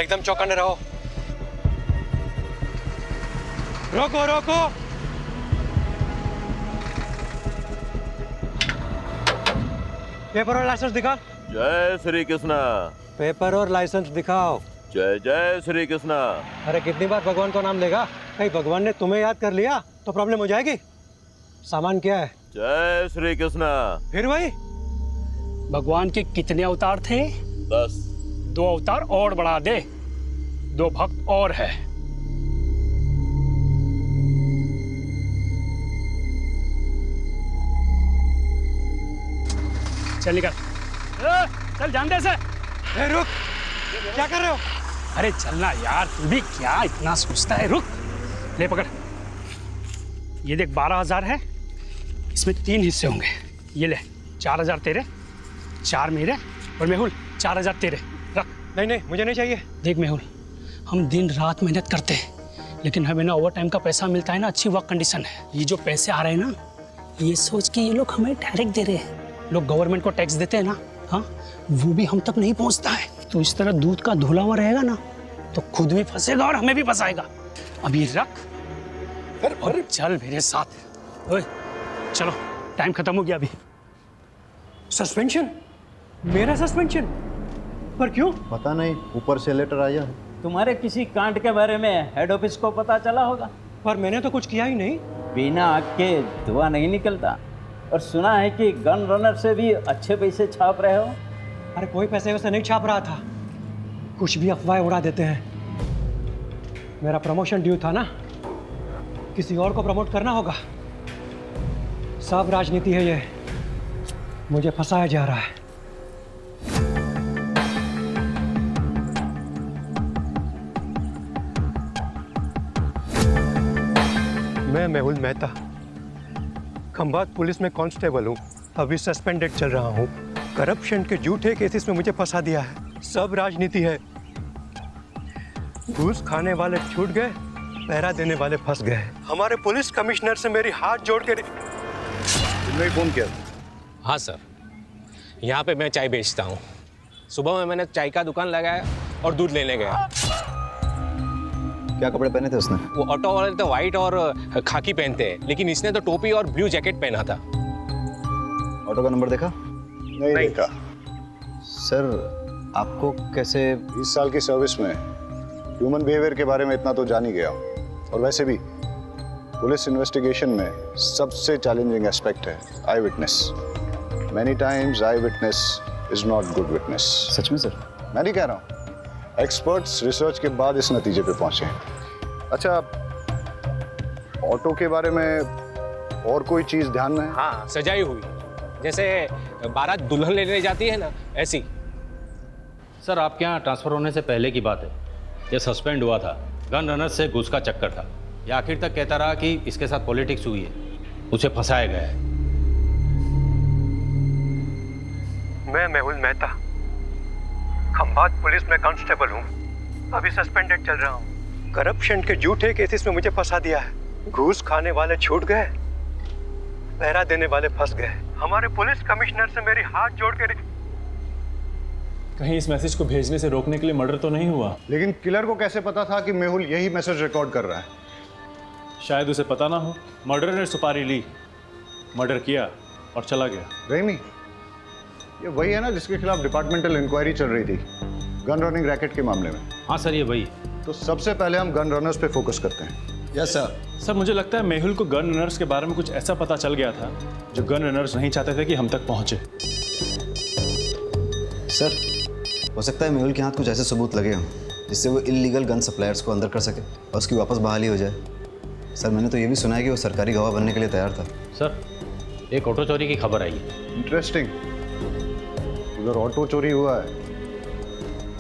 एकदम चौकन्ने रहो। रोको रोको। पेपर और लाइसेंस दिखा। जय श्री कृष्णा। पेपर और लाइसेंस दिखाओ। जय जय श्री कृष्णा। अरे कितनी बार भगवान का नाम लेगा? कहीं भगवान ने तुम्हें याद कर लिया तो प्रॉब्लम हो जाएगी। सामान क्या है? जय श्री कृष्णा। फिर वही। भगवान के कितने अवतार थे? 10। 2 अवतार और बढ़ा दे, 2 भक्त और है। चल निकल। चल जान दे से। रुक, क्या कर रहे हो? अरे चलना यार, तू भी क्या इतना सोचता है? रुक, ले पकड़। ये देख 12,000 है, इसमें 3 हिस्से होंगे। ये ले 4,000 तेरे, 4 मेरे, और मेहुल 4,000 तेरे। रख। नहीं नहीं, मुझे नहीं चाहिए। देख मेहुल, हम दिन रात मेहनत करते हैं, लेकिन हमें ना ओवर टाइम का पैसा मिलता है ना अच्छी वर्क कंडीशन है। ये जो पैसे आ रहे हैं ना, ये सोच के ये लोग हमें डायरेक्ट दे रहे हैं। लोग गवर्नमेंट को टैक्स देते हैं ना, हाँ, वो भी हम तक नहीं पहुंचता है। तो इस तरह दूध का धुला हुआ रहेगा ना, तो खुद भी फंसेगा और हमें भी फंसाएगा। अभी रख और चल मेरे साथ। ओए चलो, टाइम खत्म हो गया अभी। सस्पेंशन? मेरा सस्पेंशन? पर क्यों? पता नहीं, ऊपर से लेटर आया है। तुम्हारे किसी कांड के बारे में हेड ऑफिस को पता चला होगा। पर मैंने तो कुछ किया ही नहीं। बिना आग के धुआं नहीं निकलता। और सुना है कि गन रनर से भी अच्छे पैसे छाप रहे हो। अरे कोई पैसे वैसे नहीं छाप रहा था, कुछ भी अफवाहें उड़ा देते हैं। मेरा प्रमोशन ड्यू था ना, किसी और को प्रमोट करना होगा। सब राजनीति है ये, मुझे फंसाया जा रहा है। मैं मेहुल मेहता, खंभात पुलिस में कांस्टेबल हूँ। अभी सस्पेंडेड चल रहा हूँ। करप्शन के झूठे केसेस में मुझे फंसा दिया है। सब राजनीति है। घूस खाने वाले छूट गए, पहरा देने वाले फंस गए। हमारे पुलिस कमिश्नर से मेरी हाथ जोड़ के तुमने फोन किया? हाँ सर, यहाँ पे मैं चाय बेचता हूँ। सुबह में मैंने चाय का दुकान लगाया और दूध लेने गया। क्या कपड़े पहने थे उसने? वो ऑटो वाले तो वाइट और खाकी पहनते हैं, लेकिन इसने तो टोपी और ब्लू जैकेट पहना था। ऑटो का नंबर देखा? नहीं देखा। सर, आपको कैसे? 20 साल की सर्विस में ह्यूमन बिहेवियर के बारे में इतना तो जान ही गया हूँ। और वैसे भी पुलिस इन्वेस्टिगेशन में सबसे चैलेंजिंग एस्पेक्ट है eyewitness. Many times eyewitness is not good witness. सच में सर? मैं नहीं कह रहा हूँ, एक्सपर्ट्स रिसर्च के बाद इस नतीजे पे पहुंचे। अच्छा, ऑटो के बारे में और कोई चीज ध्यान में है? हाँ, सजाई हुई, जैसे बारात दुल्हन लेने जाती है ना, ऐसी। सर, आपके यहाँ ट्रांसफ़र होने से पहले की बात है। ये सस्पेंड हुआ था, गन रनर से घूस का चक्कर था। ये आखिर तक कहता रहा कि इसके साथ पॉलिटिक्स हुई है, उसे फंसाया गया है। मैं मेहुल मेहता, खंभात पुलिस में कांस्टेबल हूँ। अभी सस्पेंडेड चल रहा हूँ। करप्शन के झूठे केसेस में मुझे फंसा दिया है। घूस खाने वाले छूट गए, पहरा देने वाले फंस गए। हमारे पुलिस कमिश्नर से मेरी हाथ जोड़ के कहीं इस मैसेज को भेजने से रोकने के लिए मर्डर तो नहीं हुआ? लेकिन किलर को कैसे पता था कि मेहुल यही मैसेज रिकॉर्ड कर रहा है? शायद उसे पता ना हो। मर्डर ने सुपारी ली, मर्डर किया और चला गया। रहीमी, ये वही है ना जिसके खिलाफ डिपार्टमेंटल इंक्वायरी चल रही थी गन रनिंग रैकेट के मामले में? हाँ सर, ये वही। तो सबसे पहले हम गन रनर्स पे फोकस करते हैं। Yes sir. सर, मुझे लगता है मेहुल को गन रनर्स के बारे में कुछ ऐसा पता चल गया था जो गन रनर्स नहीं चाहते थे कि हम तक पहुंचे। सर, हो सकता है मेहुल के हाथ कुछ ऐसे सबूत लगे हों जिससे वो इल्लीगल गन सप्लायर्स को अंदर कर सके और उसकी वापस बहाली हो जाए। सर, मैंने तो ये भी सुना है कि वो सरकारी गवाह बनने के लिए तैयार था। सर, एक ऑटो चोरी की खबर आई है। इंटरेस्टिंग। उधर ऑटो चोरी हुआ है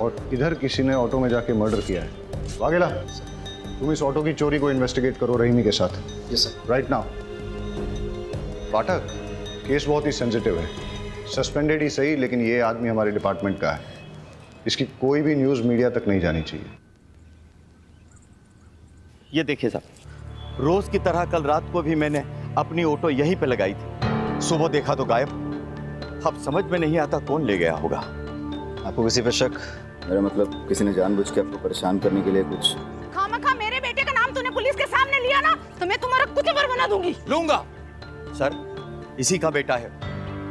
और इधर किसी ने ऑटो में जाके मर्डर किया है। वाघेला, तुम इस ऑटो की चोरी को इन्वेस्टिगेट करो रहीमी के साथ। Yes sir. Right now. Pathak, case बहुत ही सेंसिटिव है। सस्पेंडेड ही सही, लेकिन ये आदमी हमारे डिपार्टमेंट का है। इसकी कोई भी न्यूज़ मीडिया तक नहीं जानी चाहिए। ये देखिए साहब, रोज की तरह कल रात को भी मैंने अपनी ऑटो यहीं पे लगाई थी। सुबह देखा तो गायब। अब समझ में नहीं आता कौन ले गया होगा। आपको किसी पे शक? मेरा मतलब किसी ने जानबूझ के आपको परेशान करने के लिए कुछ। खामखा मेरे बेटे का नाम तूने पुलिस के सामने लिया ना, तो मैं तुम्हारा कुचबर बना दूंगी। लूंगा। सर, इसी का बेटा है,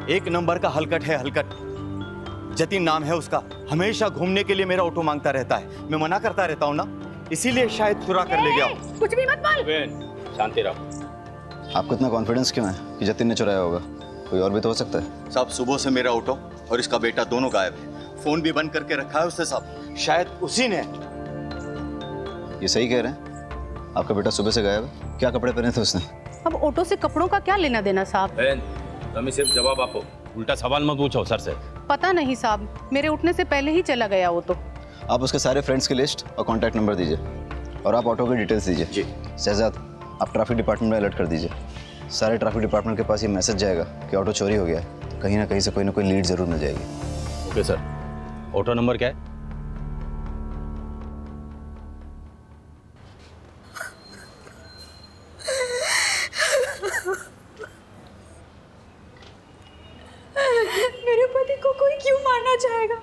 एक नंबर का हलकट है, हलकट। जतिन नाम है उसका। हमेशा घूमने के लिए मेरा ऑटो मांगता रहता है, मैं मना करता रहता हूँ ना, इसीलिए शायद चुरा कर ले गया। कुछ भी मत बोल। शांति रहो। आपको इतना कॉन्फिडेंस क्यों है कि जतिन ने चुराया होगा? कोई और भी तो हो सकता है। साहब, सुबह से मेरा ऑटो और इसका बेटा दोनों गायब है। फोन भी बंद करके रखा है उसने साहब, शायद उसी ने। ये सही कह रहे हैं? आपका बेटा सुबह से गायब है? क्या कपड़े पहने थे उसने? अब ऑटो से कपड़ों का क्या लेना देना साहब? तुम्हें सिर्फ जवाब आपको, उल्टा सवाल मत पूछो सर से। पता नहीं साहब, मेरे उठने से पहले ही चला गया वो तो। आप उसके सारे फ्रेंड्स की लिस्ट और कॉन्टैक्ट नंबर दीजिए, और आप ऑटो की डिटेल्स दीजिए। जी। शहजाद, आप ट्रैफिक डिपार्टमेंट में अलर्ट कर दीजिए। सारे ट्रैफिक डिपार्टमेंट के पास ये मैसेज जाएगा कि ऑटो चोरी हो गया है, तो कहीं ना कहीं से कोई ना कोई लीड जरूर मिल जाएगी। Okay sir. ऑटो नंबर क्या है? मेरे पति को कोई क्यों मारना चाहेगा?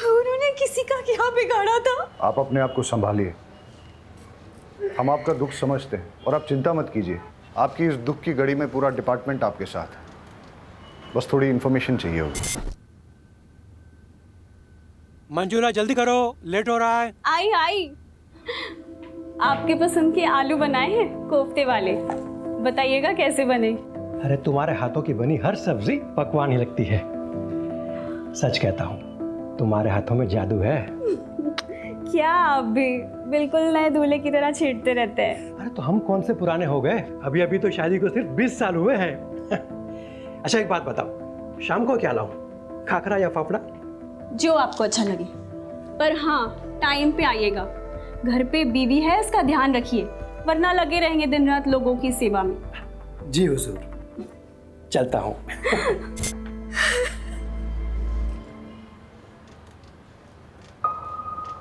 उन्होंने किसी का क्या बिगाड़ा था? आप अपने आप को संभालिए, हम आपका दुख समझते हैं और आप चिंता मत कीजिए। आपकी इस दुख की घड़ी में पूरा डिपार्टमेंट आपके साथ है, बस थोड़ी इन्फॉर्मेशन चाहिए होगी। मंजूला जल्दी करो, लेट हो रहा है। आई आई, आपके पसंद के आलू बनाए हैं, कोफ्ते वाले। बताइएगा कैसे बने? अरे तुम्हारे हाथों की बनी हर सब्जी पकवान ही लगती है। सच कहता हूँ, तुम्हारे हाथों में जादू है। क्या आप भी बिल्कुल नए दूल्हे की तरह छेड़ते रहते हैं। अरे तो हम कौन से पुराने हो गए, अभी अभी तो शादी को सिर्फ 20 साल हुए हैं। अच्छा एक बात बताओ, शाम को क्या लाऊं, खाखरा या फाफड़ा? जो आपको अच्छा लगे, पर हाँ टाइम पे आइएगा। घर पे बीवी है, इसका ध्यान रखिए, वरना लगे रहेंगे दिन रात लोगों की सेवा में। जी हुजूर, चलता हूँ।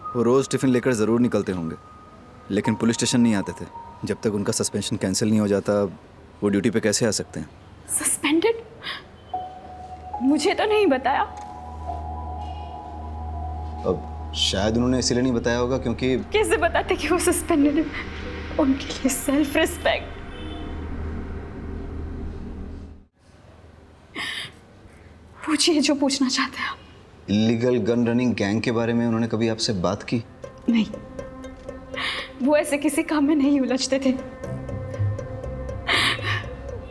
वो रोज़ टिफ़िन लेकर ज़रूर निकलते होंगे, लेकिन पुलिस स्टेशन नहीं आते थे। जब तक उनका सस्पेंशन कैंसिल नहीं हो जाता, वो ड्यूटी पे कैसे आ सकते हैं? सस्पेंडेड? मुझे तो नहीं बताया। अब शायद उन्होंने इसीलिए नहीं बताया होगा क्योंकि। कैसे बताते कि वो सस्पेंडेड है? उनके लिए सेल्फ रिस्पेक्ट। पूछिए जो पूछना चाहते हैं आप। इलीगल गन रनिंग गैंग के बारे में उन्होंने कभी आपसे बात की? नहीं, वो ऐसे किसी काम में नहीं उलझते थे।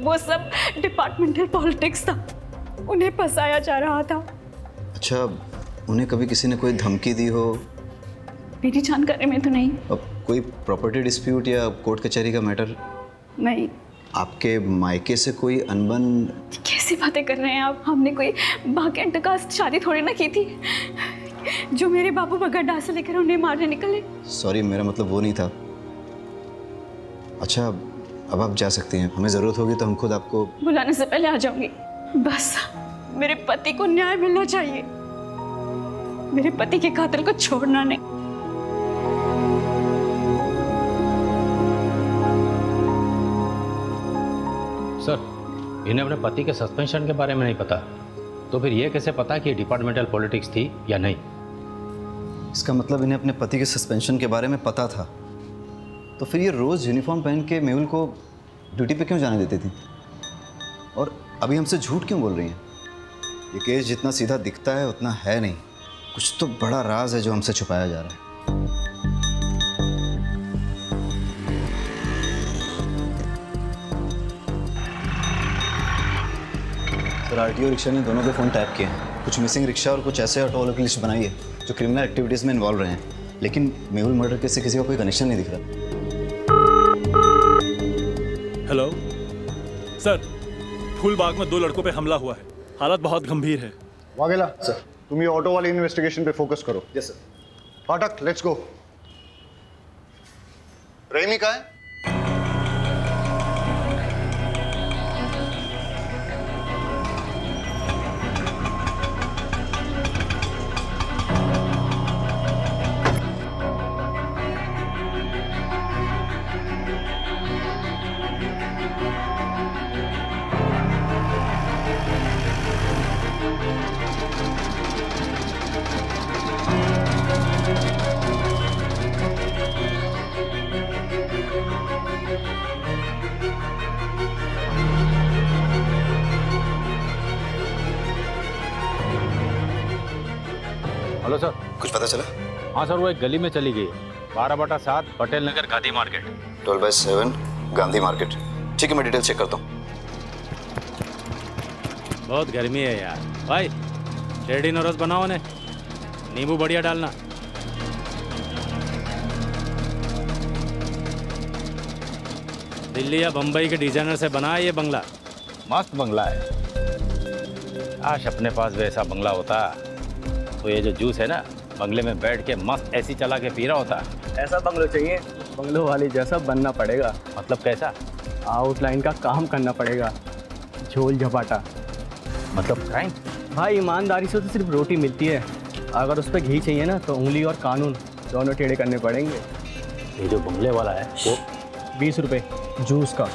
वो सब डिपार्टमेंटल पॉलिटिक्स था, उन्हें फंसाया जा रहा था। अच्छा, उन्हें कभी किसी ने कोई धमकी दी हो? मेरी जानकारी में तो नहीं। अब कोई प्रॉपर्टी डिस्प्यूट या कोर्ट कचहरी का मैटर? नहीं। आपके मायके से कोई अनबन? कैसी बातें कर रहे हैं आप? हमने कोई बागेंट का शादी थोड़ी ना की थी जो मेरे बाबू बगैर डाल से लेकर उन्हें मारने निकले। सॉरी, मेरा मतलब वो नहीं था। अच्छा, अब आप जा सकती हैं, हमें ज़रूरत होगी तो हम खुद आपको। बुलाने से पहले आ जाऊंगी। बस मेरे पति को न्याय मिलना चाहिए, मेरे पति के कातिल को छोड़ना नहीं। सर, इन्हें अपने पति के सस्पेंशन के बारे में नहीं पता, तो फिर ये कैसे पता कि डिपार्टमेंटल पॉलिटिक्स थी या नहीं? इसका मतलब इन्हें अपने पति के सस्पेंशन के बारे में पता था, तो फिर ये रोज़ यूनिफॉर्म पहन के मेहुल को ड्यूटी पे क्यों जाने देती थी? और अभी हमसे झूठ क्यों बोल रही हैं? ये केस जितना सीधा दिखता है उतना है नहीं, कुछ तो बड़ा राज है जो हमसे छुपाया जा रहा है। सर, आरटीओ रिक्शा ने दोनों के फ़ोन टैप किए हैं। कुछ मिसिंग रिक्शा और कुछ ऐसे ऑटो वालों की लिस्ट बनाई है जो क्रिमिनल एक्टिविटीज़ में इन्वॉल्व रहे हैं, लेकिन मेहुल मर्डर केस से किसी का कोई कनेक्शन नहीं दिख रहा। हेलो सर, फूलबाग में 2 लड़कों पे हमला हुआ है, हालत बहुत गंभीर है। वाघेला सर, तुम ये ऑटो वाली इन्वेस्टिगेशन पे फोकस करो। Yes sir. फाटक, लेट्स गो। रहीमी कहाँ है? Hello sir. कुछ पता चला? हाँ सर, वो एक गली में चली गई, 12/7 पटेल नगर गांधी मार्केट। 12/7 गांधी मार्केट। ठीक है, मैं डिटेल चेक करता हूँ। बहुत गर्मी है यार भाई, रेडी नोरस बनाओ ने, नींबू बढ़िया डालना। दिल्ली या बम्बई के डिजाइनर से बना है ये बंगला, मस्त बंगला है। काश अपने पास वैसा बंगला होता तो ये जो जूस है ना, बंगले में बैठ के मस्त एसी चला के पी रहा होता। ऐसा बंगलो चाहिए, बंगलो वाली जैसा बनना पड़ेगा। मतलब कैसा? आउटलाइन का काम करना पड़ेगा, झोल झपाटा। मतलब क्राइम? भाई ईमानदारी से तो सिर्फ रोटी मिलती है, अगर उस पर घी चाहिए ना तो उंगली और कानून दोनों टेढ़े करने पड़ेंगे। ये जो बंगले वाला है वो 20 रुपये जूस का।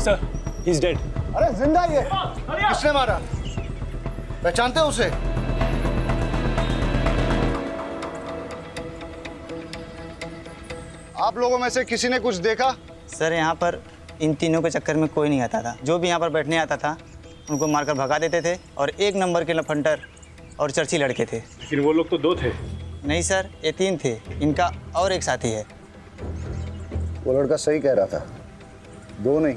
Sir, he is dead. अरे जिंदा ही है। किसने मारा? पहचानते हो उसे? आप लोगों में से किसी ने कुछ देखा? सर यहाँ पर इन तीनों के चक्कर में कोई नहीं आता था। जो भी यहाँ पर बैठने आता था उनको मारकर भगा देते थे, और 1 नंबर के लफंटर और चर्ची लड़के थे। लेकिन वो लोग तो 2 थे। नहीं सर, ये 3 थे, इनका और एक साथी है। वो लड़का सही कह रहा था, 2 नहीं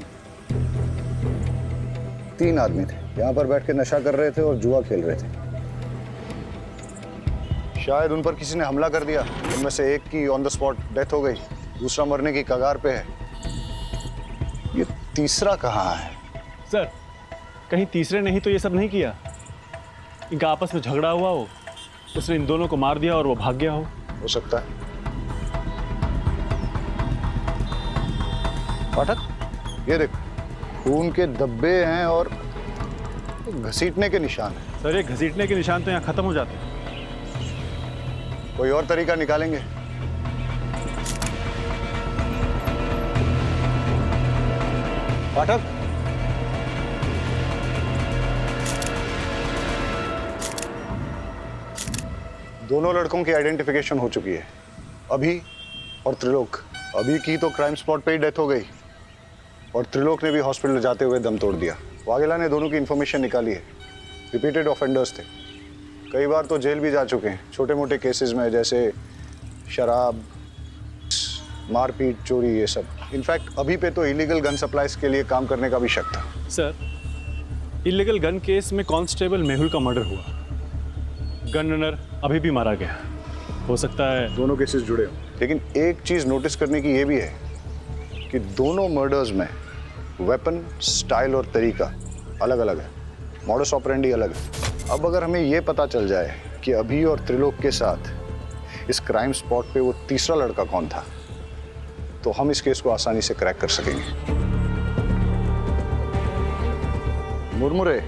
3 आदमी थे। यहाँ पर बैठ के नशा कर रहे थे और जुआ खेल रहे थे। शायद उन पर किसी ने हमला कर दिया। उनमें से एक की ऑन द स्पॉट डेथ हो गई, दूसरा मरने की कगार पे है। ये तीसरा कहाँ है? सर, कहीं तीसरे नहीं तो ये सब नहीं किया? इनका आपस में झगड़ा हुआ हो, उसने इन दोनों को मार दिया और वो भाग गया हो सकता है। पाठक, ये देख, खून के धब्बे हैं और घसीटने के निशान हैं। सर, ये घसीटने के निशान तो यहाँ खत्म हो जाते हैं। कोई और तरीका निकालेंगे। पाठक, दोनों लड़कों की आइडेंटिफिकेशन हो चुकी है, अभी और त्रिलोक। अभी की तो क्राइम स्पॉट पे ही डेथ हो गई, और त्रिलोक ने भी हॉस्पिटल जाते हुए दम तोड़ दिया। वाघेला ने दोनों की इन्फॉर्मेशन निकाली है। रिपीटेड ऑफेंडर्स थे, कई बार तो जेल भी जा चुके हैं छोटे मोटे केसेस में, जैसे शराब, मारपीट, चोरी, ये सब। इनफैक्ट अभी पे तो इलीगल गन सप्लाईज के लिए काम करने का भी शक था। सर, इलीगल गन केस में कांस्टेबल मेहुल का मर्डर हुआ, गन रनर अभी भी मारा गया। हो सकता है दोनों केसेस जुड़े हों। लेकिन एक चीज नोटिस करने की ये भी है कि दोनों मर्डर्स में वेपन, स्टाइल और तरीका अलग अलग है, मॉडस ऑपरेंडी अलग है। अब अगर हमें ये पता चल जाए कि अभी और त्रिलोक के साथ इस क्राइम स्पॉट पे वो तीसरा लड़का कौन था, तो हम इस केस को आसानी से क्रैक कर सकेंगे। मुरमुरे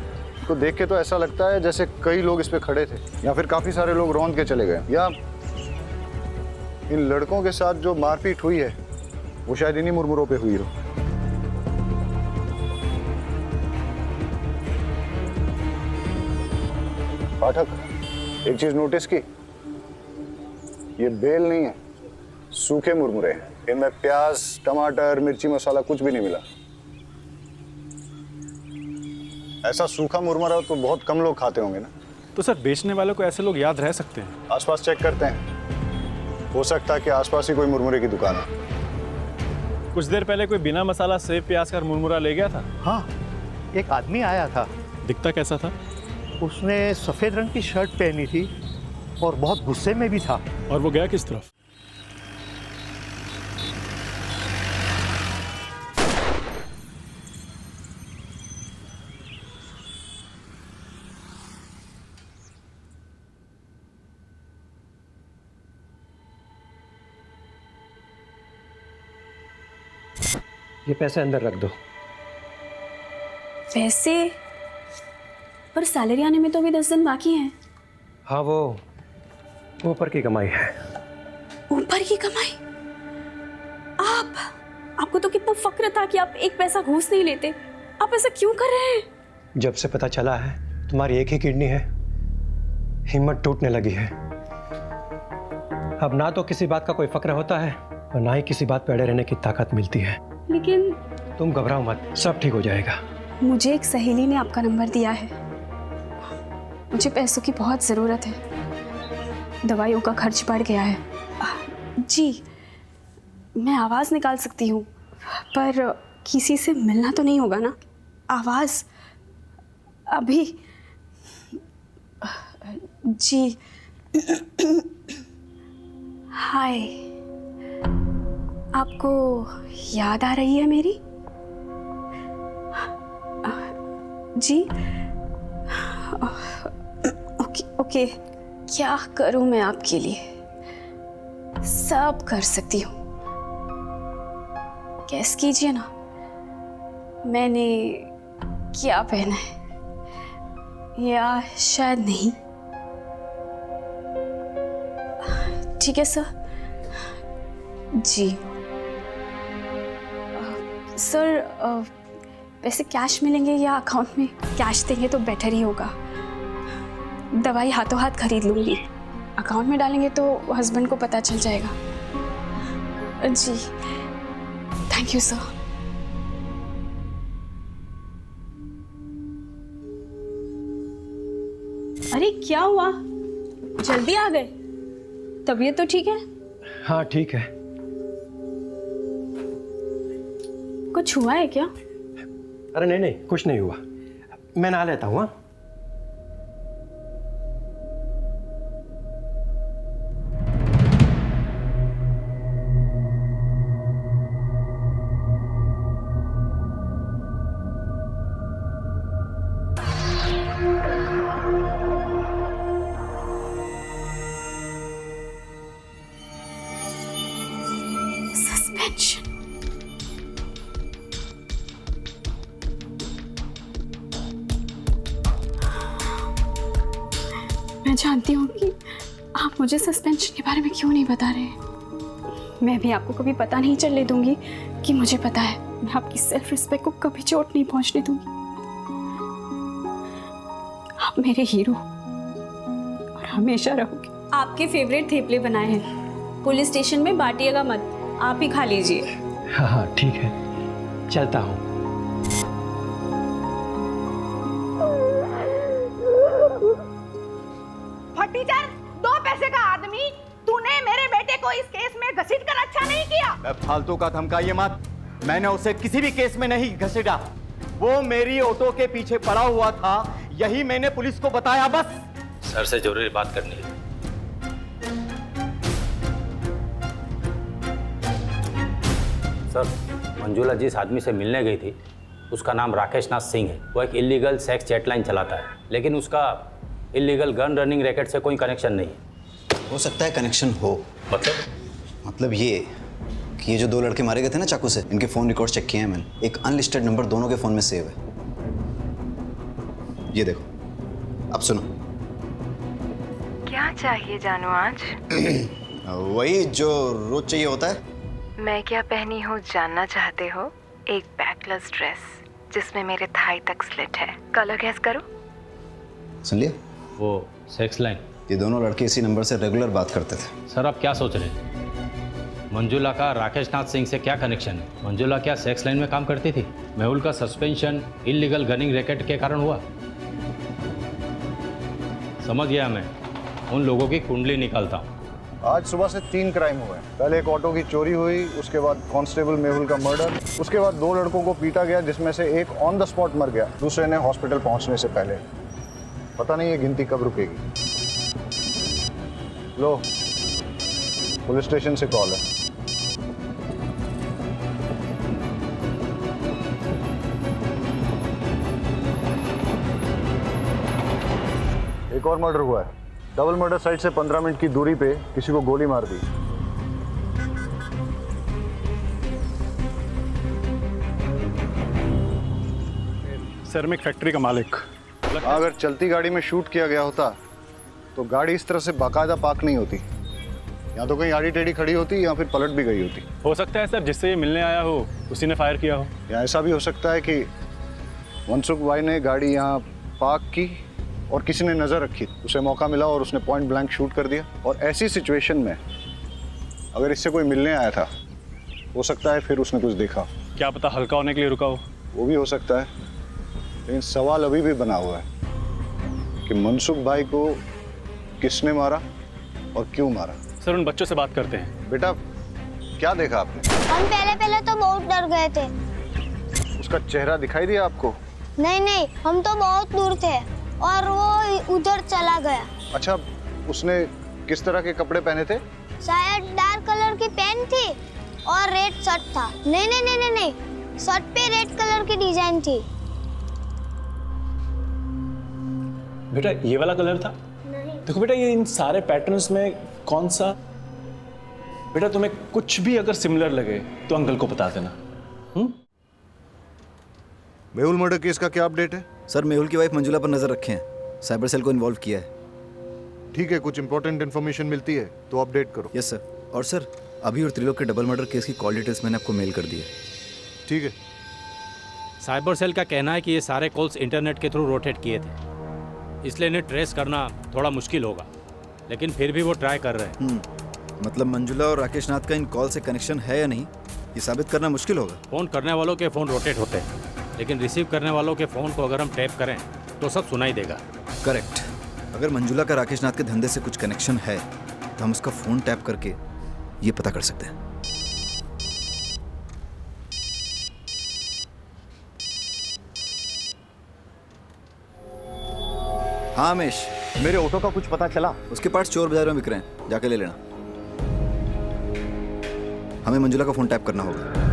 को देख के तो ऐसा लगता है जैसे कई लोग इस पे खड़े थे, या फिर काफी सारे लोग रौंद के चले गए, या इन लड़कों के साथ जो मारपीट हुई है वो शायद इन्हीं मुरमुरों पे हुई हो। पाठक, एक चीज नोटिस की, ये बेल नहीं है, सूखे मुरमुरे हैं। इनमें प्याज, टमाटर, मिर्ची मसाला कुछ भी नहीं मिला। ऐसा सूखा मुरमुरा तो बहुत कम लोग खाते होंगे ना। तो सर, बेचने वालों को ऐसे लोग याद रह सकते हैं? आसपास चेक करते हैं, हो सकता है कि आसपास ही कोई मुरमुरे की दुकान है। कुछ देर पहले कोई बिना मसाला सेब प्याज का मुरमुरा ले गया था। हाँ, एक आदमी आया था। दिखता कैसा था? उसने सफ़ेद रंग की शर्ट पहनी थी और बहुत गुस्से में भी था। और वो गया किस तरफ? ये पैसे अंदर रख दो। पैसे? पर सैलरी आने में तो अभी 10 दिन बाकी हैं। हाँ, वो ऊपर की कमाई है। ऊपर की कमाई? आपको तो कितना फक्र था कि आप एक पैसा घूस नहीं लेते। आप ऐसा क्यों कर रहे हैं? जब से पता चला है तुम्हारी एक ही किडनी है, हिम्मत टूटने लगी है। अब ना तो किसी बात का कोई फक्र होता है और ना ही किसी बात पे अड़े रहने की ताकत मिलती है। लेकिन तुम घबराओ मत, सब ठीक हो जाएगा। मुझे एक सहेली ने आपका नंबर दिया है। मुझे पैसों की बहुत ज़रूरत है, दवाइयों का खर्च बढ़ गया है। जी, मैं आवाज़ निकाल सकती हूँ, पर किसी से मिलना तो नहीं होगा ना? आवाज़ अभी। जी। हाय, आपको याद आ रही है मेरी? जी। ओके, क्या करूं मैं आपके लिए? सब कर सकती हूँ। गैस कीजिए ना, मैंने क्या पहना है, या शायद नहीं। ठीक है सर। जी सर, पैसे कैश मिलेंगे या अकाउंट में? कैश देंगे तो बेटर ही होगा। दवाई हाथों हाथ खरीद लूँगी, अकाउंट में डालेंगे तो हस्बैंड को पता चल जाएगा। जी, थैंक यू सर। अरे क्या हुआ, जल्दी आ गए? तबीयत तो ठीक है? हाँ ठीक है। कुछ हुआ है क्या? अरे नहीं, कुछ नहीं हुआ। मैं नहा लेता हूँ। सस्पेंशन। मैं जानती हूँ कि आप मुझे सस्पेंशन के बारे में क्यों नहीं बता रहे। मैं भी आपको कभी पता नहीं चलने दूंगी कि मुझे पता है। मैं आपकी सेल्फ रिस्पेक्ट को कभी चोट नहीं पहुंचने दूंगी। आप मेरे हीरो और हमेशा रहोगे। आपके फेवरेट थेपले बनाए हैं, पुलिस स्टेशन में बांटिएगा मत, आप ही खा लीजिए। हाँ हाँ ठीक है, चलता हूँ। फटीचर, 2 पैसे का आदमी, तूने मेरे बेटे को इस केस में घसीट कर अच्छा नहीं किया। फालतू का धमकाइए मत, मैंने उसे किसी भी केस में नहीं घसीटा। वो मेरी ऑटो के पीछे पड़ा हुआ था, यही मैंने पुलिस को बताया बस। सर से जरूरी बात करनी है। सर, मंजुला जिस आदमी से मिलने गई थी उसका नाम राकेश नाथ सिंह है। वो एक इलीगल सेक्स चैटलाइन चलाता है, लेकिन उसका इलीगल गन रनिंग रैकेट से कोई कनेक्शन नहीं है। हो सकता है कनेक्शन हो। मतलब ये कि ये जो 2 लड़के मारे गए थे ना चाकू से, इनके फ़ोन रिकॉर्ड चेक किए हैं मैंने। एक अनलिस्टेड नंबर दोनों के फ़ोन में सेव है। ये देखो, अब सुनो। क्या चाहिए जानू आज? वही जो रोज चाहिए होता है। मैं क्या पहनी हूँ जानना चाहते हो? एक बैकलेस ड्रेस जिसमें मेरे थाई तक स्लिट है। कलर गैस करो। सुन लिया? वो सेक्स लाइन। ये दोनों लड़के इसी नंबर से रेगुलर बात करते थे। सर आप क्या सोच रहे हैं? मंजुला का राकेश नाथ सिंह से क्या कनेक्शन है? मंजुला क्या सेक्स लाइन में काम करती थी? मेहुल का सस्पेंशन इलीगल गनिंग रैकेट के कारण हुआ। समझ गया मैं, उन लोगों की कुंडली निकालता हूँ। आज सुबह से 3 क्राइम हुए। पहले एक ऑटो की चोरी हुई, उसके बाद कांस्टेबल मेहुल का मर्डर, उसके बाद 2 लड़कों को पीटा गया जिसमें से एक ऑन द स्पॉट मर गया, दूसरे ने हॉस्पिटल पहुंचने से पहले। पता नहीं ये गिनती कब रुकेगी। लो, पुलिस स्टेशन से कॉल है। एक और मर्डर हुआ है। डबल मर्डर साइट से 15 मिनट की दूरी पे किसी को गोली मार दी। सर मैं एक फैक्ट्री का मालिक। अगर चलती गाड़ी में शूट किया गया होता तो गाड़ी इस तरह से बाकायदा पार्क नहीं होती। या तो कहीं आड़ी टेढ़ी खड़ी होती या फिर पलट भी गई होती। हो सकता है सर जिससे ये मिलने आया हो उसी ने फायर किया हो। या ऐसा भी हो सकता है कि मनसुख भाई ने गाड़ी यहाँ पार्क की और किसी ने नज़र रखी, उसे मौका मिला और उसने पॉइंट ब्लैंक शूट कर दिया। और ऐसी सिचुएशन में अगर इससे कोई मिलने आया था हो सकता है फिर उसने कुछ देखा। क्या पता हल्का होने के लिए रुका हो। वो भी हो सकता है, लेकिन सवाल अभी भी बना हुआ है कि मनसुख भाई को किसने मारा और क्यों मारा। सर उन बच्चों से बात करते हैं। बेटा क्या देखा आपने? हम पहले तो बहुत डर गए थे। उसका चेहरा दिखाई दिया आपको? नहीं, हम तो बहुत दूर थे और वो उधर चला गया। अच्छा, उसने किस तरह के कपड़े पहने थे? शायद डार्क कलर की पैंट थी और रेड शर्ट था। नहीं, शर्ट पे रेड कलर की डिजाइन थी। बेटा ये वाला कलर था? नहीं। देखो बेटा, ये इन सारे पैटर्न्स में कौन सा? बेटा तुम्हें कुछ भी अगर सिमिलर लगे तो अंकल को बता देना। मेहुल मर्डर केस का क्या अपडेट है? सर मेहुल की वाइफ मंजुला पर नजर रखे हैं, साइबर सेल को इन्वॉल्व किया है। ठीक है, कुछ इंपॉर्टेंट इन्फॉर्मेशन मिलती है तो अपडेट करो। Yes sir. और सर अभी और त्रिलोक के डबल मर्डर केस की कॉल डिटेल्स मैंने आपको मेल कर दी है। ठीक है। साइबर सेल का कहना है कि ये सारे कॉल्स इंटरनेट के थ्रू रोटेट किए थे, इसलिए इन्हें ट्रेस करना थोड़ा मुश्किल होगा, लेकिन फिर भी वो ट्राई कर रहे हैं। मतलब मंजुला और राकेश नाथ का इन कॉल से कनेक्शन है या नहीं, ये साबित करना मुश्किल होगा। फ़ोन करने वालों के फ़ोन रोटेट होते हैं, लेकिन रिसीव करने वालों के फ़ोन को अगर हम टैप करें तो सब सुनाई देगा। करेक्ट। अगर मंजुला का राकेश नाथ के धंधे से कुछ कनेक्शन है तो हम उसका फ़ोन टैप करके ये पता कर सकते हैं। हाँ रमेश, मेरे ऑटो का कुछ पता चला? उसके पार्ट्स चोर बाजार में बिक रहे हैं, जाके ले लेना। हमें मंजुला का फोन टैप करना होगा।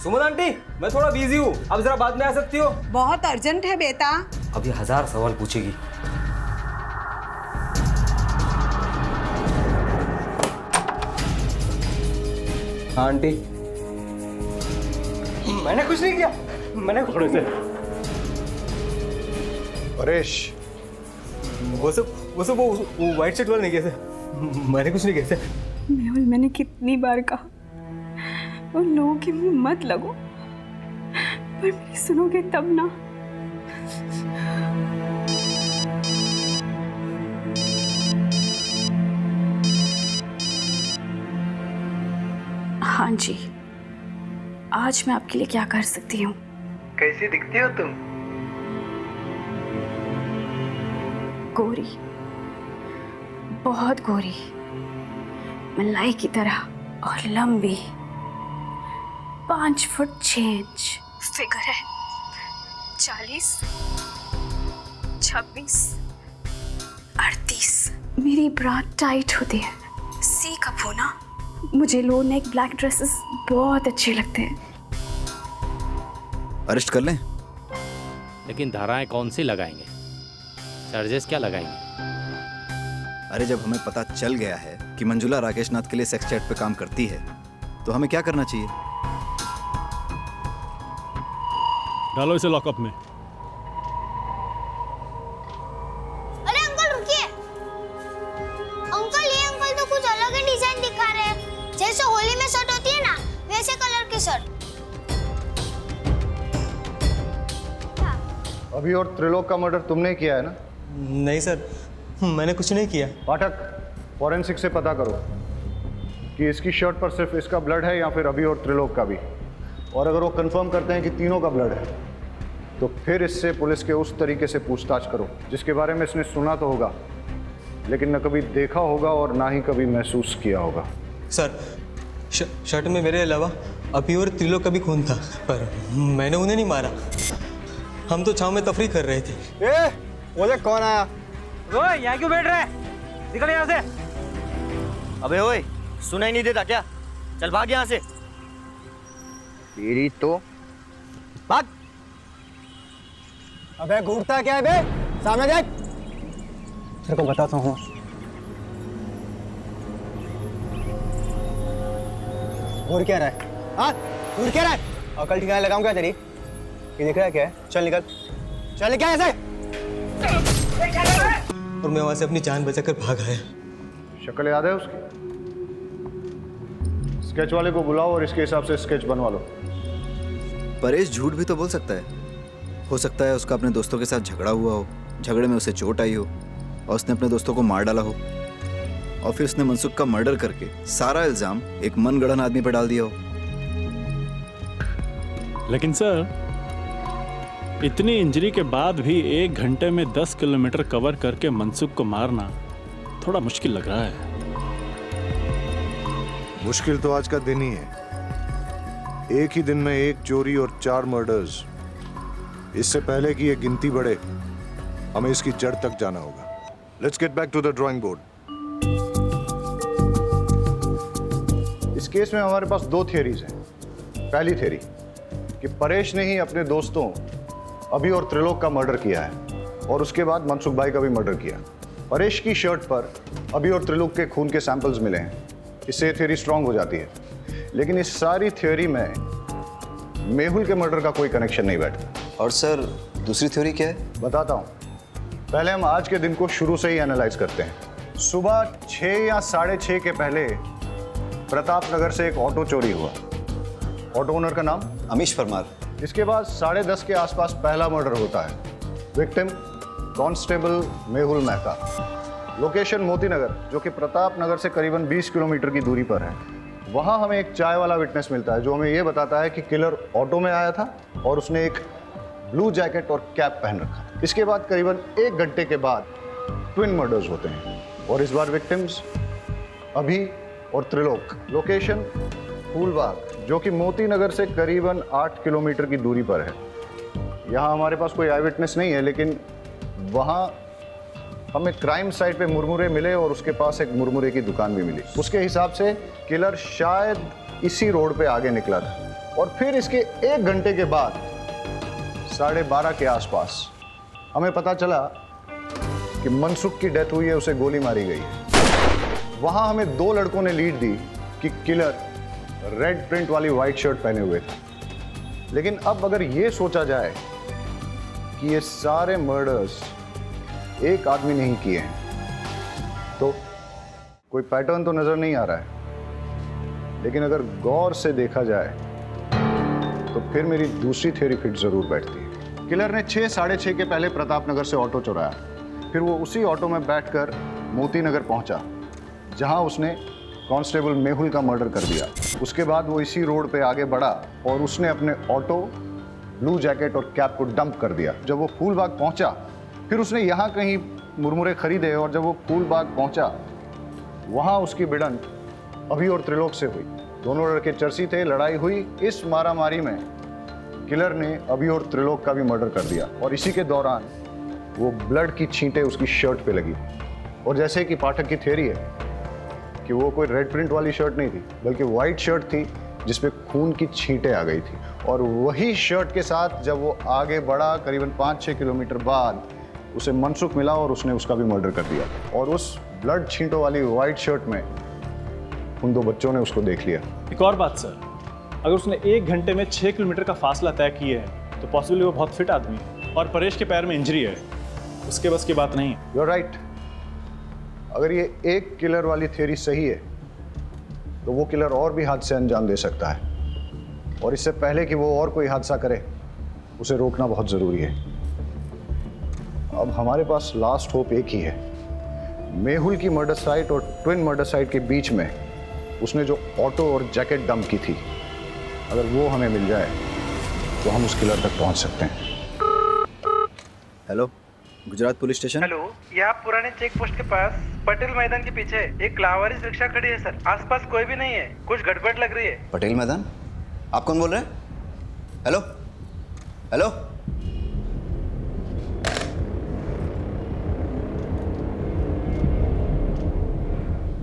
सुमन आंटी, मैं थोड़ा बिजी हूँ, अब जरा बाद में आ सकती हो? बहुत अर्जेंट है बेटा। अब ये 1000 सवाल पूछेगी। हाँ आंटी। मैंने कुछ नहीं किया, मैंने थोड़े से। परेश, वो सब वो व्हाइट शर्ट वाला नहीं किया था। मैंने कुछ नहीं किया था। मेहुल, मैंने कितनी बार कहा उन लोगों के मुंह मत लगो, पर मेरी सुनोगे तब ना। हाँ जी, आज मैं आपके लिए क्या कर सकती हूँ? कैसी दिखती हो तुम? गोरी, बहुत गोरी, मलाई की तरह और लंबी, 5 फुट 6 इंच फिगर है, 40, 26, 38। मेरी ब्रा टाइट होती है, सी कप होना। मुझे लो नेक ब्लैक ड्रेसेस बहुत अच्छे लगते हैं। अरेस्ट कर लें? लेकिन धाराएं कौन सी लगाएंगे, चार्जेस क्या लगाएंगे? अरे जब हमें पता चल गया है कि मंजुला राकेश नाथ के लिए सेक्स चैट पे काम करती है तो हमें क्या करना चाहिए? डालो इसे लॉकअप में। अरे अंकल रुकिए। अंकल ये अंकल तो कुछ अलग ही डिजाइन दिखा रहे हैं, जैसे होली में शर्ट होती है ना, वैसे कलर की शर्ट। अभी और त्रिलोक का मर्डर तुमने किया है ना? नहीं सर, मैंने कुछ नहीं किया। पाठक, फॉरेंसिक से पता करो कि इसकी शर्ट पर सिर्फ इसका ब्लड है या फिर अभी और त्रिलोक का भी। और अगर वो कंफर्म करते हैं कि तीनों का ब्लड है तो फिर इससे पुलिस के उस तरीके से पूछताछ करो जिसके बारे में इसने सुना तो होगा लेकिन न कभी देखा होगा और ना ही कभी महसूस किया होगा। सर शर्ट में मेरे अलावा अभी और त्रिलोक का भी खून था, पर मैंने उन्हें नहीं मारा। हम तो छांव में तफरी कर रहे थे। ओए कौन आया? ओए यहाँ क्यों बैठ रहा है? निकल यहाँ से। अबे ओए, सुनाई नहीं देता क्या? चल भाग यहाँ से। तेरी तो भाग। अबे घूरता क्या है बे? सामने देख। तेरे को बताता हूँ। घूर क्या रहा है? हाँ, घूर क्या रहा है? अकल ठिकाने लगाऊं क्या तेरी? ये दिख रहा है क्या है? चल निकल, चल क्या ऐसे? और मैं वहां से अपनी जान बचाकर भाग आया। शक्ल याद है उसकी? स्केच वाले को बुलाओ और इसके हिसाब से स्केच बनवा लो। परेश झूठ भी तो बोल सकता है। हो सकता है उसका अपने दोस्तों के साथ झगड़ा हुआ हो, झगड़े में उसे चोट आई हो और उसने अपने दोस्तों को मार डाला हो, और फिर उसने मनसुख का मर्डर करके सारा इल्जाम एक मनगढ़ंत आदमी पर डाल दिया हो। लेकिन सर, इतनी इंजरी के बाद भी 1 घंटे में 10 किलोमीटर कवर करके मनसुख को मारना थोड़ा मुश्किल लग रहा है। मुश्किल तो आज का दिन ही है। एक ही दिन में 1 चोरी और 4 मर्डर्स। इससे पहले कि ये गिनती बढ़े, हमें इसकी जड़ तक जाना होगा। Let's get back to the drawing board. इस केस में हमारे पास 2 थियरीज हैं। पहली थियरी कि परेश ने ही अपने दोस्तों अभी और त्रिलोक का मर्डर किया है और उसके बाद मनसुख भाई का भी मर्डर किया। परेश की शर्ट पर अभी और त्रिलोक के खून के सैंपल्स मिले हैं, इससे ये थियरी स्ट्रांग हो जाती है। लेकिन इस सारी थियरी में मेहुल के मर्डर का कोई कनेक्शन नहीं बैठता। और सर, दूसरी थ्योरी क्या है? बताता हूँ। पहले हम आज के दिन को शुरू से ही एनालाइज करते हैं। सुबह 6 या 6:30 के पहले प्रताप नगर से एक ऑटो चोरी हुआ। ऑटो ओनर का नाम अमीश परमार। इसके बाद 10:30 के आसपास पहला मर्डर होता है। Victim constable Mehul Mehta. Location Moti Nagar, जो कि प्रताप नगर से करीबन 20 किलोमीटर की दूरी पर है। वहाँ हमें एक चाय वाला विटनेस मिलता है जो हमें यह बताता है कि किलर ऑटो में आया था और उसने एक ब्लू जैकेट और कैप पहन रखा। इसके बाद करीबन 1 घंटे के बाद ट्विन मर्डर्स होते हैं और इस बार विक्टिम्स अभी और त्रिलोक। लोकेशन फूलबाग, जो कि मोती नगर से करीबन 8 किलोमीटर की दूरी पर है। यहाँ हमारे पास कोई आई विटनेस नहीं है, लेकिन वहाँ हमें क्राइम साइट पे मुरमुरे मिले और उसके पास एक मुरमुरे की दुकान भी मिली। उसके हिसाब से किलर शायद इसी रोड पे आगे निकला था और फिर इसके 1 घंटे के बाद 12:30 के आसपास हमें पता चला कि मनसुख की डेथ हुई है, उसे गोली मारी गई है। वहाँ हमें 2 लड़कों ने लीड दी कि किलर रेड प्रिंट वाली वाइट शर्ट पहने हुए थे। लेकिन अब अगर ये सोचा जाए कि ये सारे मर्डर्स एक आदमी ने ही किए हैं, तो कोई पैटर्न तो नजर नहीं आ रहा है। लेकिन अगर गौर से देखा जाए तो फिर मेरी दूसरी थ्योरी फिट जरूर बैठती है। किलर ने 6 साढ़े 6 के पहले प्रताप नगर से ऑटो चुराया। फिर वो उसी ऑटो में बैठकर मोती नगर पहुंचा, जहां उसने कांस्टेबल मेहुल का मर्डर कर दिया। उसके बाद वो इसी रोड पे आगे बढ़ा और उसने अपने ऑटो, ब्लू जैकेट और कैप को डंप कर दिया। जब वो फूलबाग पहुंचा, फिर उसने यहाँ कहीं मुरमुरे खरीदे और जब वो फूलबाग पहुंचा, वहाँ उसकी भिड़ंत अभी और त्रिलोक से हुई। दोनों लड़के चर्सी थे, लड़ाई हुई। इस मारामारी में किलर ने अभी और त्रिलोक का भी मर्डर कर दिया और इसी के दौरान वो ब्लड की छींटें उसकी शर्ट पे लगी। और जैसे कि पाठक की थ्योरी है कि वो कोई रेड प्रिंट वाली शर्ट नहीं थी, बल्कि वाइट शर्ट थी जिसपे खून की छींटें आ गई थी। और वही शर्ट के साथ जब वो आगे बढ़ा, करीबन 5-6 किलोमीटर बाद उसे मनसुख मिला और उसने उसका भी मर्डर कर दिया। और उस ब्लड छींटों वाली वाइट शर्ट में उन 2 बच्चों ने उसको देख लिया। एक और बात सर, अगर उसने 1 घंटे में 6 किलोमीटर का फासला तय किया है तो पॉसिबली वो बहुत फिट आदमी है और परेश के पैर में इंजरी है, उसके बस की बात नहीं। You are right. अगर ये एक किलर वाली थ्योरी सही है तो वो किलर और भी हादसे अंजाम दे सकता है, और इससे पहले कि वो और कोई हादसा करे उसे रोकना बहुत ज़रूरी है। अब हमारे पास लास्ट होप एक ही है। मेहुल की मर्डर साइट और ट्विन मर्डर साइट के बीच में उसने जो ऑटो और जैकेट डंप की थी, अगर वो हमें मिल जाए तो हम उस किलर तक पहुंच सकते हैं। Hello, Gujarat police station. Hello, ये आप पुराने चेक पोस्ट के पास पटेल मैदान के पीछे एक लावारिस रिक्शा खड़ी है सर। आसपास कोई भी नहीं है, कुछ गड़बड़ लग रही है। पटेल मैदान? आप कौन बोल रहे हैं? हेलो हेलो,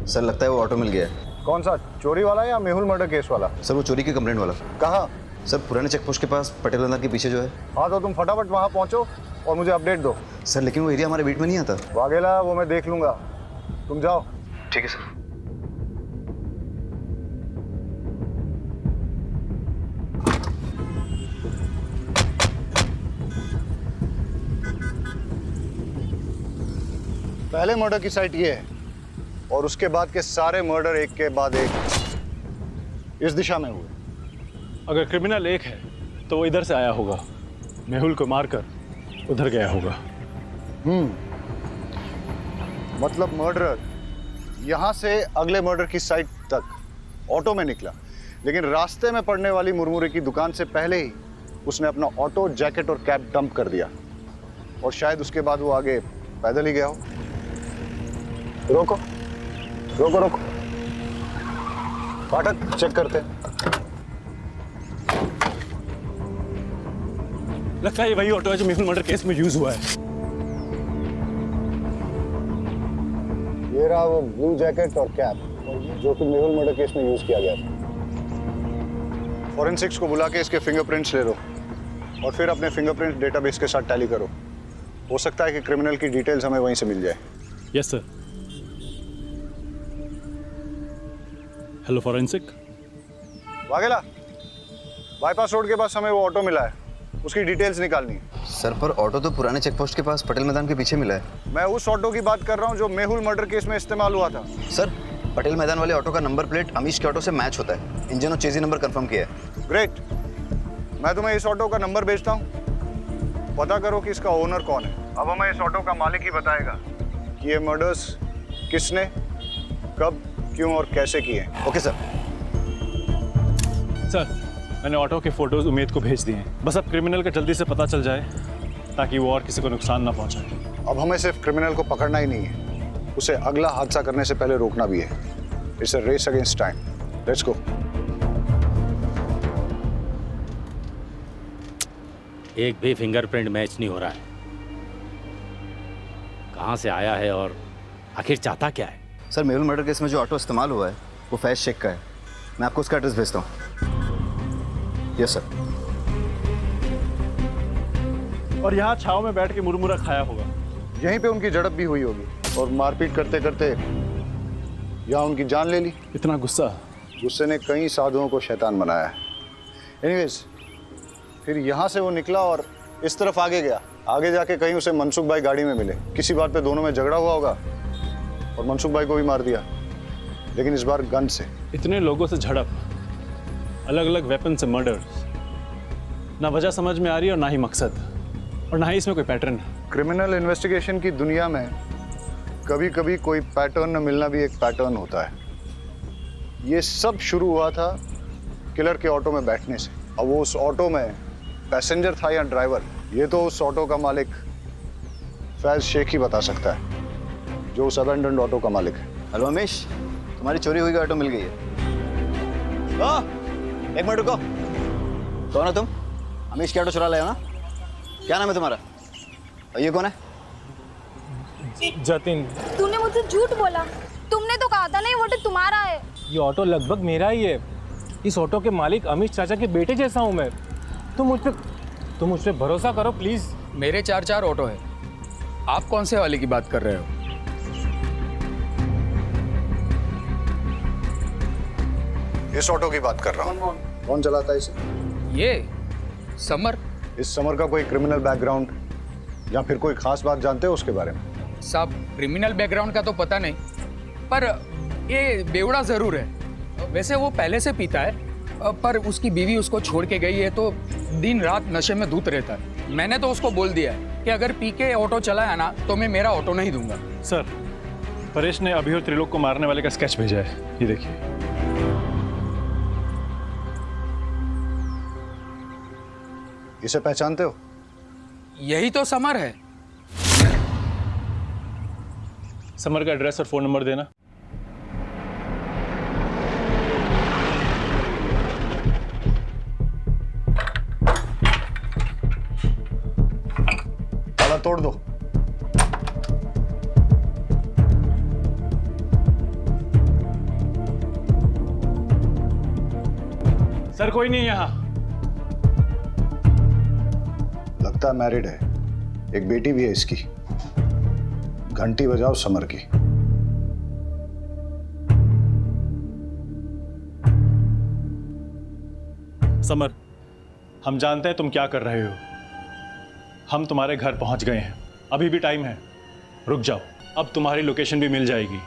सर लगता है वो ऑटो मिल गया है। कौन सा, चोरी वाला या मेहुल मर्डर केस वाला? सर वो चोरी की कंप्लेंट वाला। कहाँ? सर पुराने चेक पोस्ट के पास पटेल मैदान के पीछे जो है। हाँ तो तुम फटाफट वहाँ पहुँचो और मुझे अपडेट दो। सर लेकिन वो एरिया हमारे बीट में नहीं आता। वाघेला, वो मैं देख लूंगा, तुम जाओ। ठीक है सर। पहले मर्डर की साइट ये है और उसके बाद के सारे मर्डर एक के बाद एक इस दिशा में हुए। अगर क्रिमिनल एक है तो वो इधर से आया होगा, मेहुल को मारकर उधर गया होगा। मतलब मर्डरर यहाँ से अगले मर्डर की साइट तक ऑटो में निकला, लेकिन रास्ते में पड़ने वाली मुरमुरे की दुकान से पहले ही उसने अपना ऑटो, जैकेट और कैप डंप कर दिया, और शायद उसके बाद वो आगे पैदल ही गया हो। रोको रोको रोको, फाटक चेक करते हैं। लगता है ये वही ऑटो है जो मेहुल मर्डर केस में यूज हुआ है। ये रहा वो ब्लू जैकेट और कैप जो कि मेहुल मर्डर केस में यूज किया गया था। फॉरेंसिक्स को बुला के इसके फिंगरप्रिंट्स ले लो और फिर अपने फिंगरप्रिंट डेटाबेस के साथ टैली करो। हो सकता है कि क्रिमिनल की डिटेल्स हमें वहीं से मिल जाए। Yes sir. Hello forensic. Vaghela, bypass road के पास हमें वो ऑटो मिला है, उसकी डिटेल्स निकालनी है। सर, पर ऑटो तो पुराने चेक पोस्ट के पास पटेल मैदान के पीछे मिला है। मैं उस ऑटो की बात कर रहा हूँ जो मेहुल मर्डर केस में इस्तेमाल हुआ था। सर, पटेल मैदान वाले ऑटो का नंबर प्लेट अमीश के ऑटो से मैच होता है। इंजन और चेजी नंबर कंफर्म किया है। ग्रेट, मैं तुम्हें इस ऑटो का नंबर भेजता हूँ, पता करो कि इसका ओनर कौन है। अब हमें इस ऑटो का मालिक ही बताएगा कि ये मर्डर्स किसने, कब, क्यों और कैसे किए। Okay sir. सर, मैंने ऑटो के फोटोज उमेद को भेज दिए हैं। बस अब क्रिमिनल का जल्दी से पता चल जाए ताकि वो और किसी को नुकसान ना पहुंचाए। अब हमें सिर्फ क्रिमिनल को पकड़ना ही नहीं है, उसे अगला हादसा करने से पहले रोकना भी है। It's a race against time. Let's go. एक भी फिंगरप्रिंट मैच नहीं हो रहा है। कहाँ से आया है और आखिर चाहता क्या है? सर, मेहुल मर्डर केस में जो ऑटो इस्तेमाल हुआ है वो फैज शेख का है। मैं आपको उसका एड्रेस भेजता हूँ। Yes sir. और यहाँ छाव में बैठ के मुरमुरा खाया होगा। यहीं पे उनकी झड़प भी हुई होगी और मारपीट करते करते यहाँ उनकी जान ले ली। इतना गुस्सा? गुस्से ने कई साधुओं को शैतान बनाया है। एनीवेज, फिर यहाँ से वो निकला और इस तरफ आगे गया। आगे जाके कहीं उसे मनसुख भाई गाड़ी में मिले। किसी बात पे दोनों में झगड़ा हुआ होगा और मनसुख भाई को भी मार दिया, लेकिन इस बार गन से। इतने लोगों से झड़प, अलग अलग वेपन से मर्डर, ना वजह समझ में आ रही और ना ही मकसद, और ना ही इसमें कोई पैटर्न। क्रिमिनल इन्वेस्टिगेशन की दुनिया में कभी कभी कोई पैटर्न न मिलना भी एक पैटर्न होता है। ये सब शुरू हुआ था किलर के ऑटो में बैठने से। अब वो उस ऑटो में पैसेंजर था या ड्राइवर, ये तो उस ऑटो का मालिक फैज शेख ही बता सकता है, जो उस अबेंडन्ड ऑटो का मालिक है। हेलो अमीश, तुम्हारी चोरी हुई ऑटो मिल गई है। एक मिनट रुको। कौन हो तुम? अमीश की ऑटो चुरा लाए हो ना? क्या नाम है तुम्हारा? और ये कौन है? जतिन। तूने मुझसे झूठ बोला। तुमने तो कहा था ना ये ऑटो तुम्हारा है। ये ऑटो लगभग मेरा ही है। इस ऑटो के मालिक अमीश चाचा के बेटे जैसा हूँ मैं। तुम मुझ पे भरोसा करो प्लीज। मेरे 4 ऑटो है, आप कौन से वाले की बात कर रहे हो? इस ऑटो की बात कर रहा हूँ। कौन चलाता है इसे? ये समर। इस समर का कोई क्रिमिनल बैकग्राउंड या फिर कोई खास बात जानते हो उसके बारे में? साहब, क्रिमिनल बैकग्राउंड का तो पता नहीं, पर ये बेवड़ा जरूर है। वैसे वो पहले से पीता है, पर उसकी बीवी उसको छोड़ के गई है तो दिन रात नशे में धूत रहता है। मैंने तो उसको बोल दिया है कि अगर पी के ऑटो चलाया ना तो मैं मेरा ऑटो नहीं दूंगा। सर, परेश ने अभी और त्रिलोक को मारने वाले का स्केच भेजा है, ये देखिए। इसे पहचानते हो? यही तो समर है। समर का एड्रेस और फोन नंबर देना। ताला तोड़ दो। सर, कोई नहीं यहाँ। लगता है मैरिड है, एक बेटी भी है इसकी। घंटी बजाओ समर की। समर, हम जानते हैं तुम क्या कर रहे हो। हम तुम्हारे घर पहुंच गए हैं, अभी भी टाइम है। रुक जाओ, अब तुम्हारी लोकेशन भी मिल जाएगी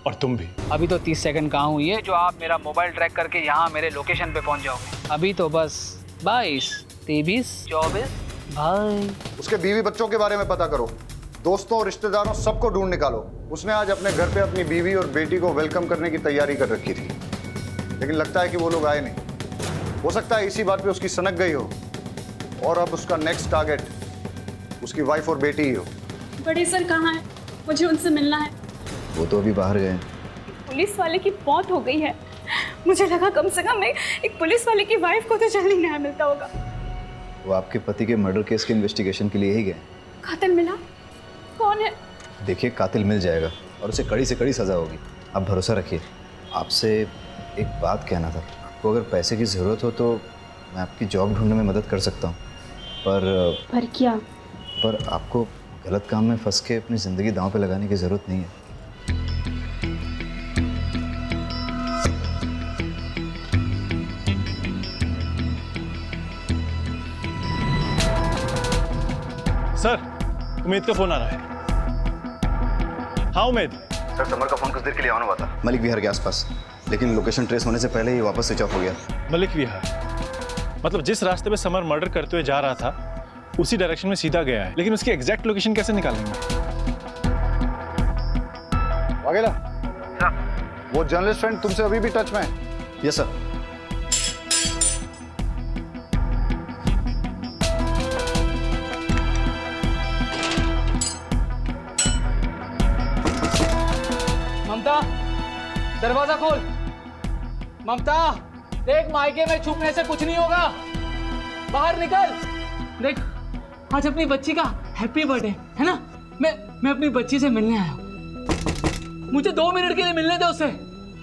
और तुम भी। अभी तो 30 सेकंड कहाँ हुई है जो आप मेरा मोबाइल ट्रैक करके यहाँ मेरे लोकेशन पे पहुँच जाओगे। अभी तो बस 22, 23, 24 भाई। उसके बीवी बच्चों के बारे में पता करो, दोस्तों और रिश्तेदारों सबको ढूंढ निकालो। उसने आज अपने घर पे अपनी बीवी और बेटी को वेलकम करने की तैयारी कर रखी थी, लेकिन लगता है कि वो लोग आए नहीं। हो सकता है इसी बात पे उसकी सनक गई हो और अब उसका नेक्स्ट टारगेट उसकी वाइफ और बेटी ही हो। बड़े सर कहाँ हैं? मुझे उनसे मिलना है। वो तो अभी बाहर गए। पुलिस वाले की मौत हो गई है। मुझे लगा कम से कम एक पुलिस वाले की वाइफ को तो जल्दी न्याय मिलता होगा। वो आपके पति के मर्डर केस के इन्वेस्टिगेशन के लिए ही गए। कातिल मिला? कौन है? देखिए, कातिल मिल जाएगा और उसे कड़ी से कड़ी सजा होगी। आप भरोसा रखिए। आपसे एक बात कहना था, आपको अगर पैसे की ज़रूरत हो तो मैं आपकी जॉब ढूंढने में मदद कर सकता हूँ, पर क्या? पर आपको गलत काम में फंस के अपनी ज़िंदगी दांव पे लगाने की ज़रूरत नहीं है। सर, उमेद का फोन आ रहा है। हाँ उमेद। सर, समर का फोन कुछ देर के लिए ऑन हुआ था मलिक विहार के आसपास, लेकिन लोकेशन ट्रेस होने से पहले ही वापस स्विच ऑफ हो गया। मलिक विहार मतलब जिस रास्ते पे समर मर्डर करते हुए जा रहा था उसी डायरेक्शन में सीधा गया है, लेकिन उसकी एग्जैक्ट लोकेशन कैसे निकालेंगे? वाघेला, वो जर्नलिस्ट फ्रेंड तुमसे अभी भी टच में है? Yes sir. ममता, दरवाजा खोल। ममता, देख मायके में छुपने से कुछ नहीं होगा, बाहर निकल। देख, आज अपनी बच्ची का हैप्पी बर्थडे है ना। मैं अपनी बच्ची से मिलने आया हूँ। मुझे 2 मिनट के लिए मिलने दे उससे,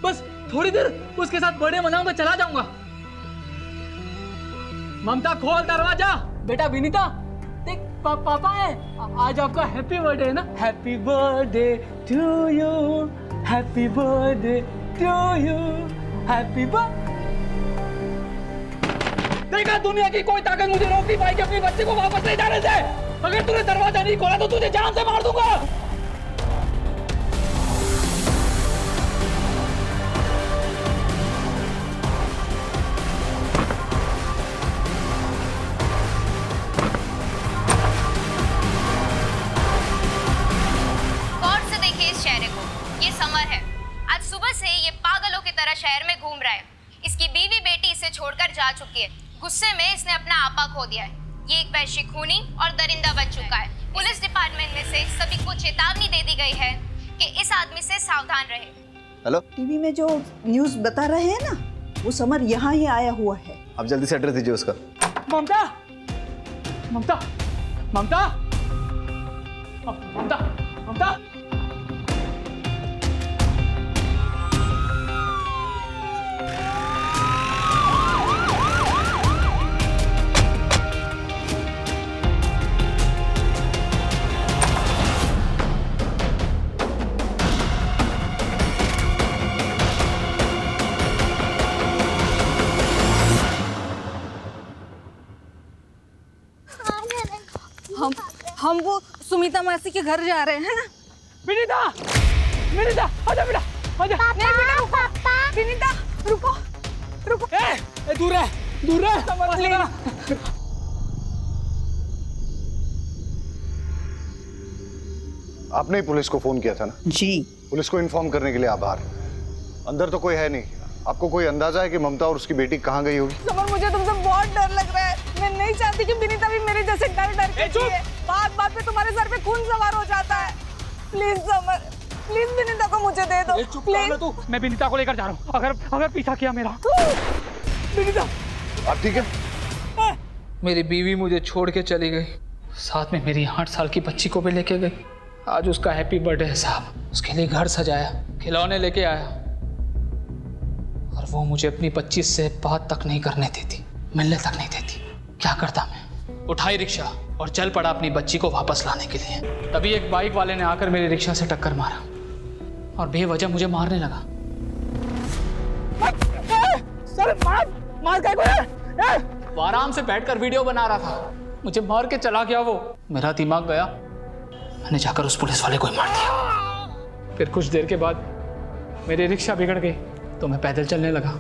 बस थोड़ी देर उसके साथ बर्थडे मनाऊंगा, चला जाऊंगा। ममता, खोल दरवाजा। बेटा विनीता, देख पापा है, आज आपका हैप्पी बर्थडे है ना। Happy birthday to you, happy birthday to you, happy birthday. देखा, दुनिया की कोई ताकत मुझे रोक नहीं पाएगी अपनी बच्चे को वापस ले जाने से। अगर तूने दरवाजा नहीं खोला तो तुझे जान से मार दूंगा। गौर से देखिए इस चेहरे को, ये समर है। आज सुबह से ये पागलों की तरह शहर में घूम रहा है। इसकी बीवी बेटी इसे छोड़कर जा चुकी है। गुस्से में इसने अपना आपा खो दिया है। ये एक वैश्य खूनी और दरिंदा बन चुका है। पुलिस डिपार्टमेंट में से सभी को चेतावनी दे दी गई है कि इस आदमी से सावधान रहे। हेलो, टीवी में जो न्यूज़ बता रहे हैं ना, वो समर यहाँ ही आया हुआ है। आप जल्दी से एड्रेस दीजिए उसका। ममता, ममता, ममता, ममता, ममता। हम वो सुमिता मासी के घर जा रहे हैं ना। विनीता, विनीता, आजा बेटा, आजा। नहीं बेटा, पापा। विनीता, रुको, रुको। दूर है, दूर है। आपने ही पुलिस को फोन किया था ना? जी। पुलिस को इन्फॉर्म करने के लिए आभार। अंदर तो कोई है नहीं। आपको कोई अंदाजा है कि ममता और उसकी बेटी कहाँ गई होगी? समर, मुझे तुमसे बहुत डर लग रहा है। मैं नहीं चाहती कि विनीता भी मेरे जैसे डर डर के जिए। बात बात पे तुम्हारे सर पे खून सवार हो जाता है। प्लीज समर, प्लीज विनीता को मुझे दे दो। प्लीज। तू, मैं विनीता को लेकर जा रहा हूँ। अगर पीछा किया मेरा। विनीता, आप ठीक है? मेरी बीवी मुझे छोड़ के चली गई, साथ में मेरी 8 साल की बच्ची को भी लेके गई। आज उसका हैप्पी बर्थडे है साहब। उसके लिए घर सजाया, खिलौने लेके आया, और वो मुझे अपनी 25 से बात तक नहीं करने देती, मिलने तक नहीं देती। क्या करता मैं? उठाई रिक्शा और चल पड़ा अपनी बच्ची को वापस लाने के लिए। तभी एक बाइक वाले ने आकर मेरी रिक्शा से टक्कर मारा और बेवजह मुझे मारने लगा। सर, मार क्या? वो आराम से बैठकर वीडियो बना रहा था, मुझे मार के चला गया वो। मेरा दिमाग गया, मैंने जाकर उस पुलिस वाले को ही मार दिया। फिर कुछ देर के बाद मेरी रिक्शा बिगड़ गई तो मैं पैदल चलने लगा।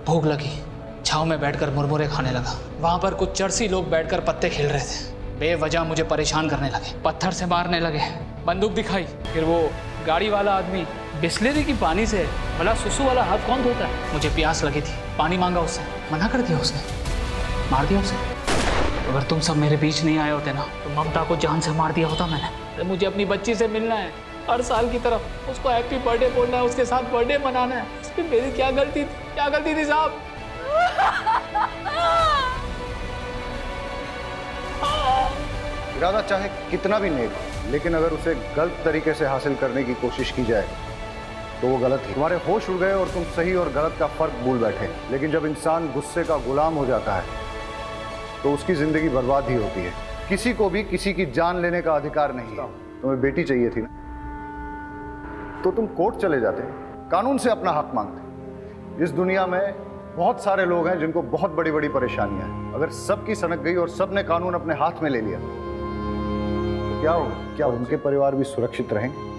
भूख लगी छाँव में बैठकर मुरमुरे खाने लगा। वहाँ पर कुछ चरसी लोग बैठकर पत्ते खेल रहे थे। बेवजह मुझे परेशान करने लगे, पत्थर से मारने लगे, बंदूक दिखाई। फिर वो गाड़ी वाला आदमी बिस्लेरी की पानी से भला सुसु वाला हाथ कौन धोता है। मुझे प्यास लगी थी, पानी मांगा उससे, मना कर दिया उसने, मार दिया उसे। अगर तुम सब मेरे बीच नहीं आए होते ना तो ममता को जान से मार दिया होता मैंने। तो मुझे अपनी बच्ची से मिलना है, हर साल की तरफ उसको हैप्पी बर्थडे बोलना है, उसके साथ बर्थडे मनाना है। इसमें मेरी क्या गलती थी साहब? इरादा चाहे कितना भी नेक हो, लेकिन अगर उसे गलत तरीके से हासिल करने की कोशिश की जाए तो वो गलत है। तुम्हारे होश उड़ गए और तुम सही और गलत का फर्क भूल बैठे। लेकिन जब इंसान गुस्से का गुलाम हो जाता है तो उसकी जिंदगी बर्बाद ही होती है। किसी को भी किसी की जान लेने का अधिकार नहीं है। तुम्हें बेटी चाहिए थी ना, तो तुम कोर्ट चले जाते, कानून से अपना हक मांगते। इस दुनिया में बहुत सारे लोग हैं जिनको बहुत बड़ी बड़ी परेशानियां हैं। अगर सबकी सनक गई और सबने कानून अपने हाथ में ले लिया तो क्या होगा? क्या उनके परिवार भी सुरक्षित रहेंगे?